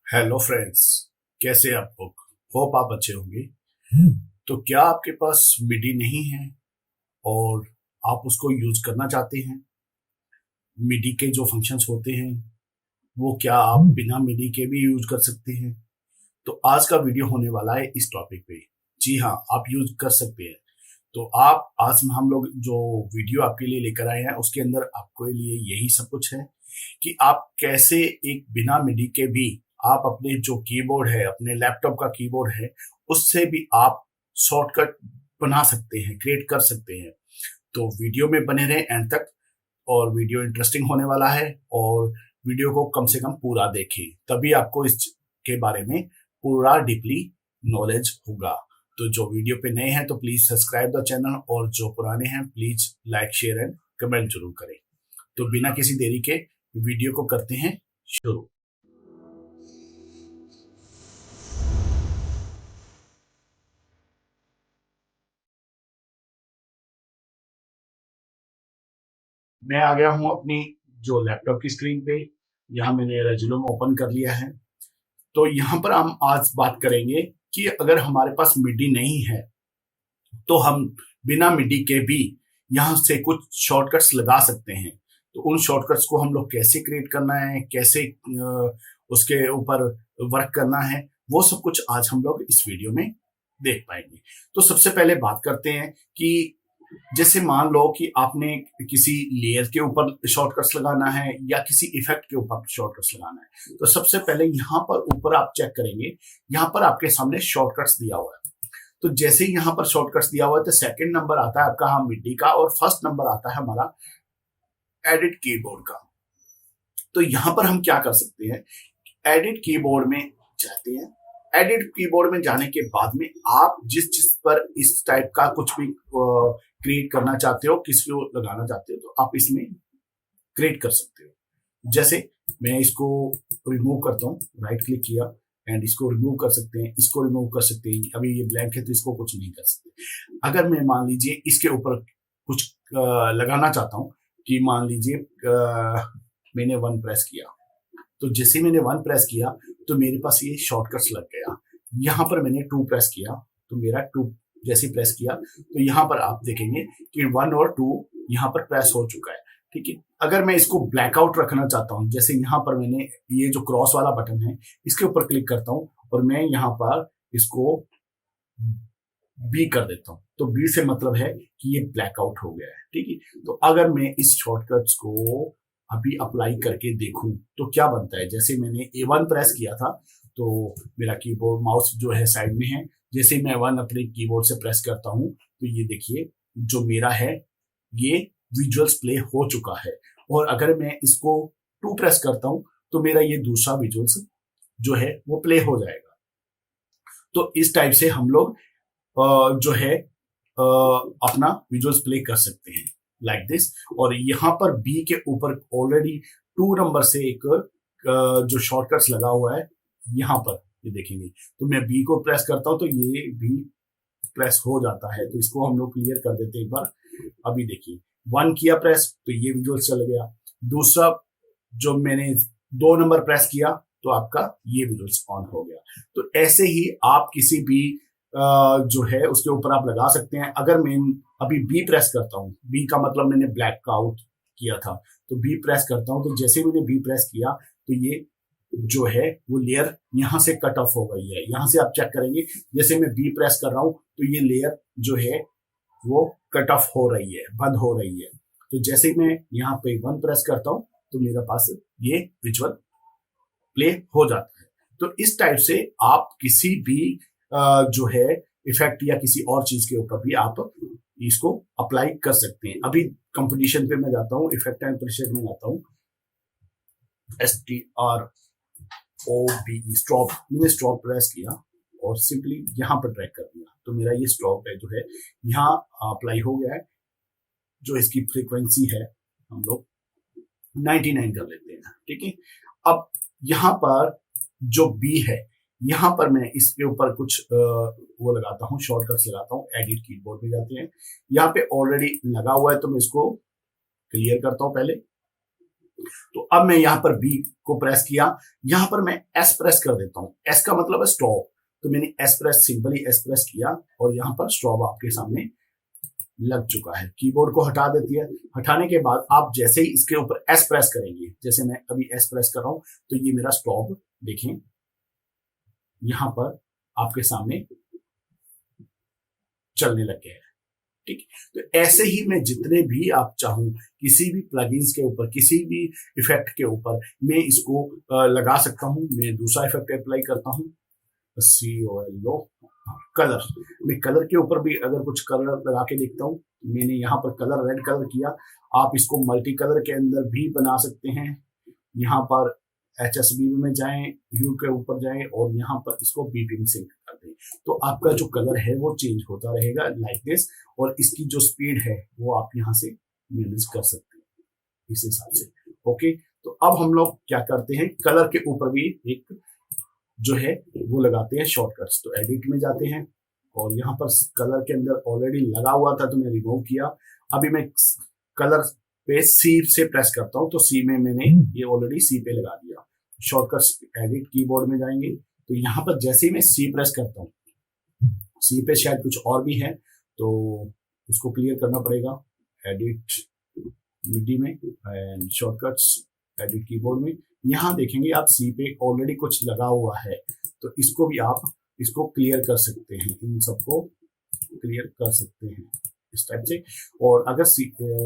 Hello friends. कैसे आप लोग? होप आप अच्छे होंगे। तो क्या आपके पास मिडी नहीं है और आप उसको यूज करना चाहते हैं? मिडी के जो फंक्शंस होते हैं वो क्या आप बिना मिडी के भी यूज कर सकते हैं? तो आज का वीडियो होने वाला है इस टॉपिक पे। जी हाँ, आप यूज कर सकते हैं। तो आप आज हम लोग जो वीडियो आपके लिए लेकर आए हैं उसके अंदर आपके लिए यही सब कुछ है कि आप कैसे एक बिना मिडी के भी आप अपने जो कीबोर्ड है, अपने लैपटॉप का कीबोर्ड है, उससे भी आप शॉर्टकट बना सकते हैं, क्रिएट कर सकते हैं। तो वीडियो में बने रहें एंड तक। और वीडियो इंटरेस्टिंग होने वाला है। और वीडियो को कम से कम पूरा देखें, तभी आपको इसके बारे में पूरा डीपली नॉलेज होगा। तो जो वीडियो पे नए हैं तो प्लीज सब्सक्राइब द चैनल, और जो पुराने हैं please like share and comment जरूर करें। तो बिना किसी देरी के वीडियो को करते हैं शुरू। मैं आ गया हूं अपनी जो लैपटॉप की स्क्रीन पे। यहाँ मैंने रेज्यूम ओपन कर लिया है। तो यहाँ पर हम आज बात करेंगे कि अगर हमारे पास मिडी नहीं है तो हम बिना मिडी के भी यहाँ से कुछ शॉर्टकट्स लगा सकते हैं। तो उन शॉर्टकट्स को हम लोग कैसे क्रिएट करना है, कैसे उसके ऊपर वर्क करना है, वो सब कुछ आज हम लोग इस वीडियो में देख पाएंगे। तो सबसे पहले बात करते हैं कि जैसे मान लो कि आपने किसी लेयर के ऊपर शॉर्टकट्स लगाना है या किसी इफेक्ट के ऊपर शॉर्टकट्स लगाना है। तो सबसे पहले यहाँ पर ऊपर आप चेक करेंगे, यहाँ पर आपके सामने शॉर्टकट्स दिया हुआ है। तो जैसे ही यहाँ पर शॉर्टकट्स दिया हुआ है तो सेकंड नंबर आता है आपका मिडी का, और फर्स्ट नंबर आता है हमारा एडिट कीबोर्ड का। तो यहाँ पर हम क्या कर सकते हैं, एडिट कीबोर्ड में जाते हैं। एडिट कीबोर्ड में जाने के बाद में आप जिस जिस पर इस टाइप का कुछ भी क्रिएट करना चाहते हो, किसी को लगाना चाहते हो, तो आप इसमें क्रिएट कर सकते हो। जैसे मैं इसको रिमूव करता हूँ, राइट क्लिक किया एंड इसको रिमूव कर सकते हैं, इसको रिमूव कर सकते हैं। अभी ये ब्लैंक है तो इसको कुछ नहीं कर सकते। अगर मैं मान लीजिए इसके ऊपर कुछ लगाना चाहता हूँ, कि मान लीजिए मैंने वन प्रेस किया, तो जैसे मैंने वन प्रेस किया तो मेरे पास ये शॉर्टकट्स लग गया। यहाँ पर मैंने टू प्रेस किया तो मेरा टू जैसे प्रेस किया तो यहाँ पर आप देखेंगे कि वन और टू यहाँ पर प्रेस हो चुका है। ठीक है। अगर मैं इसको ब्लैकआउट रखना चाहता हूँ, जैसे यहाँ पर मैंने ये जो क्रॉस वाला बटन है इसके ऊपर क्लिक करता हूँ और मैं यहाँ पर इसको बी कर देता हूँ, तो बी से मतलब है कि ये ब्लैकआउट हो गया है। ठीक है। तो अगर मैं इस शॉर्टकट्स को अभी अप्लाई करके देखूं तो क्या बनता है, जैसे मैंने A1 प्रेस किया था तो मेरा कीबोर्ड माउस जो है साइड में है। जैसे मैं वन अपने कीबोर्ड से प्रेस करता हूं तो ये देखिए जो मेरा है ये विजुअल्स प्ले हो चुका है। और अगर मैं इसको टू प्रेस करता हूं तो मेरा ये दूसरा विजुअल्स जो है वो प्ले हो जाएगा। तो इस टाइप से हम लोग जो है अपना विजुअल्स प्ले कर सकते हैं लाइक दिस। और यहाँ पर बी के ऊपर ऑलरेडी टू नंबर से एक जो शॉर्टकट्स लगा हुआ है यहाँ पर, ये देखेंगे। तो मैं बी को प्रेस करता हूँ तो ये भी प्रेस हो जाता है। तो इसको हम लोग क्लियर कर देते हैं एक बार। अभी देखिए वन किया प्रेस तो ये विजुअल चल गया। दूसरा जो मैंने दो नंबर प्रेस किया तो आपका ये विजुअल्स ऑन हो गया। तो ऐसे ही आप किसी भी जो है उसके ऊपर आप लगा सकते हैं। अगर मैं अभी बी प्रेस करता हूँ, बी का मतलब मैंने ब्लैक आउट किया था, तो बी प्रेस करता हूँ तो जैसे मैंने बी प्रेस किया तो ये जो है वो लेयर यहाँ से कट ऑफ हो गई है। यहाँ से आप चेक करेंगे जैसे मैं बी प्रेस कर रहा हूँ तो ये लेयर जो है वो कट ऑफ हो रही है, बंद हो रही है। तो जैसे मैं यहाँ पे वन प्रेस करता हूँ तो मेरे पास ये विजुअल प्ले हो जाता है। तो इस टाइप से आप किसी भी जो है इफेक्ट या किसी और चीज के ऊपर भी आप इसको अप्लाई कर सकते हैं। अभी कंपोजिशन पे मैं जाता हूँ, इफेक्ट एंड प्रेशर में जाता हूँ, STROBE स्टॉप। मैंने स्टॉप प्रेस किया और सिंपली यहाँ पर ड्रैग कर दिया तो मेरा ये स्टॉप है जो है यहाँ अप्लाई हो गया है। जो इसकी फ्रीक्वेंसी है हम लोग 99 कर लेते हैं। ठीक है। अब यहाँ पर जो बी है, यहाँ पर मैं इसके ऊपर कुछ वो लगाता हूँ, शॉर्टकट्स लगाता हूँ। एडिट कीबोर्ड पे जाते हैं, यहाँ पे ऑलरेडी लगा हुआ है तो मैं इसको क्लियर करता हूँ पहले। तो अब मैं यहाँ पर बी को प्रेस किया, यहाँ पर मैं एस प्रेस कर देता हूँ। एस का मतलब है स्टॉप, तो मैंने S press, simply S press किया और यहाँ पर स्टॉप आपके सामने लग चुका है। कीबोर्ड को हटा देती है। हटाने के बाद आप जैसे ही इसके ऊपर एस प्रेस करेंगे, जैसे मैं अभी एस प्रेस कर रहा हूं, तो ये मेरा स्टॉप देखें यहां पर आपके सामने चलने लग गया है। ठीक, तो ऐसे ही मैं जितने भी आप चाहूं किसी भी प्लगइन्स के ऊपर, किसी भी इफेक्ट के ऊपर मैं इसको लगा सकता हूं। मैं दूसरा इफेक्ट अप्लाई करता हूं, COLO कलर। मैं कलर के ऊपर भी अगर कुछ कलर लगा के देखता हूँ। मैंने यहाँ पर कलर रेड कलर किया, आप इसको मल्टी कलर के अंदर भी बना सकते हैं। यहाँ पर HSB में जाएं, ह्यू के ऊपर जाएं और यहाँ पर इसको BP में सिंक कर दें, तो आपका जो कलर है वो चेंज होता रहेगा लाइक दिस। और इसकी जो स्पीड है वो आप यहाँ से मैनेज कर सकते हैं इस हिसाब से। ओके, तो अब हम लोग क्या करते हैं, कलर के ऊपर भी एक जो है वो लगाते हैं शॉर्टकट्स। तो एडिट में जाते हैं और यहाँ पर कलर के अंदर ऑलरेडी लगा हुआ था तो मैं रिमूव किया। अभी मैं कलर पे सी से प्रेस करता हूँ, तो सी में मैंने ये ऑलरेडी सी पे लगा दिया। शॉर्टकट्स एडिट कीबोर्ड में जाएंगे, तो यहाँ पर जैसे ही मैं सी प्रेस करता हूँ, सी पे शायद कुछ और भी है तो उसको क्लियर करना पड़ेगा। एडिट मिडी में एंड शॉर्टकट्स एडिट कीबोर्ड में, यहाँ देखेंगे आप सी पे ऑलरेडी कुछ लगा हुआ है, तो इसको भी आप इसको क्लियर कर सकते हैं, इन सबको क्लियर कर सकते हैं इस टाइप से। और अगर सी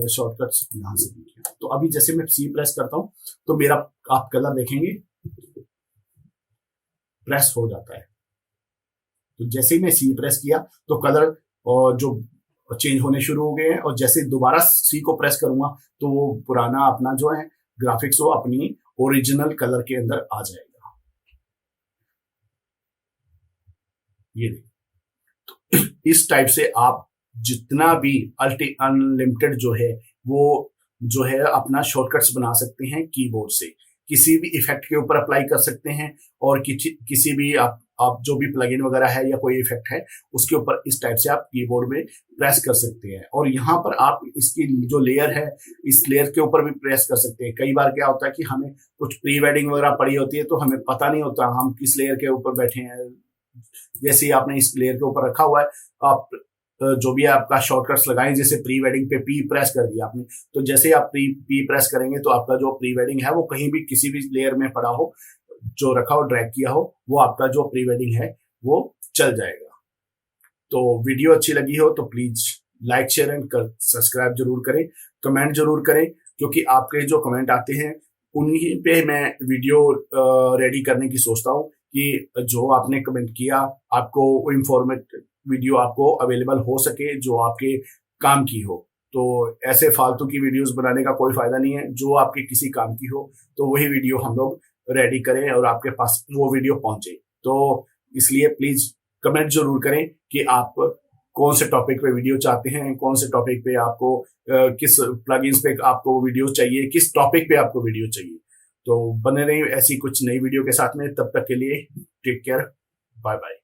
शॉर्टकट्स यहाँ से किया, तो अभी जैसे मैं सी प्रेस करता हूँ तो मेरा आप कलर देखेंगे प्रेस हो जाता है। तो जैसे ही मैं सी प्रेस किया तो कलर और जो चेंज होने शुरू हो गए हैं, और जैसे दोबारा सी को प्रेस करूंगा तो वो पुराना अपना जो है ग्राफिक्स वो अपनी ओरिजिनल कलर के अंदर आ जाएगा। ये देखिए, तो इस टाइप से आप जितना भी अनलिमिटेड जो है वो जो है अपना शॉर्टकट्स बना सकते हैं कीबोर्ड से। किसी भी इफेक्ट के ऊपर अप्लाई कर सकते हैं और किसी भी आप जो भी प्लगइन वगैरह है या कोई इफेक्ट है उसके ऊपर इस टाइप से आप कीबोर्ड में प्रेस कर सकते हैं। और यहाँ पर आप इसकी जो लेयर है इस लेयर के ऊपर भी प्रेस कर सकते हैं। कई बार क्या होता है कि हमें कुछ प्री वेडिंग वगैरह पड़ी होती है तो हमें पता नहीं होता हम किस लेयर के ऊपर बैठे हैं। जैसे आपने इस लेयर के ऊपर रखा हुआ है, आप जो भी आपका शॉर्टकट्स लगाएं, जैसे प्री वेडिंग पे पी प्रेस कर दिया आपने, तो जैसे आप पी प्रेस करेंगे तो आपका जो प्री वेडिंग है वो कहीं भी किसी भी लेयर में पड़ा हो, जो रखा हो ड्रैग किया हो, वो आपका जो प्री वेडिंग है वो चल जाएगा। तो वीडियो अच्छी लगी हो तो please like share and subscribe जरूर करें, कमेंट जरूर करें, क्योंकि आपके जो कमेंट आते हैं उन्हीं पे मैं वीडियो रेडी करने की सोचता हूँ कि जो आपने कमेंट किया आपको इंफॉर्मेटिव वीडियो आपको अवेलेबल हो सके जो आपके काम की हो। तो ऐसे फालतू की वीडियोस बनाने का कोई फायदा नहीं है, जो आपके किसी काम की हो तो वही वीडियो हम लोग रेडी करें और आपके पास वो वीडियो पहुंचे। तो इसलिए प्लीज कमेंट जरूर करें कि आप कौन से टॉपिक पे वीडियो चाहते हैं, कौन से टॉपिक पे आपको किस प्लगइन्स पे आपको वीडियो चाहिए, किस टॉपिक पे आपको वीडियो चाहिए। तो बने रहिए ऐसी कुछ नई वीडियो के साथ में, तब तक के लिए टेक केयर, बाय बाय।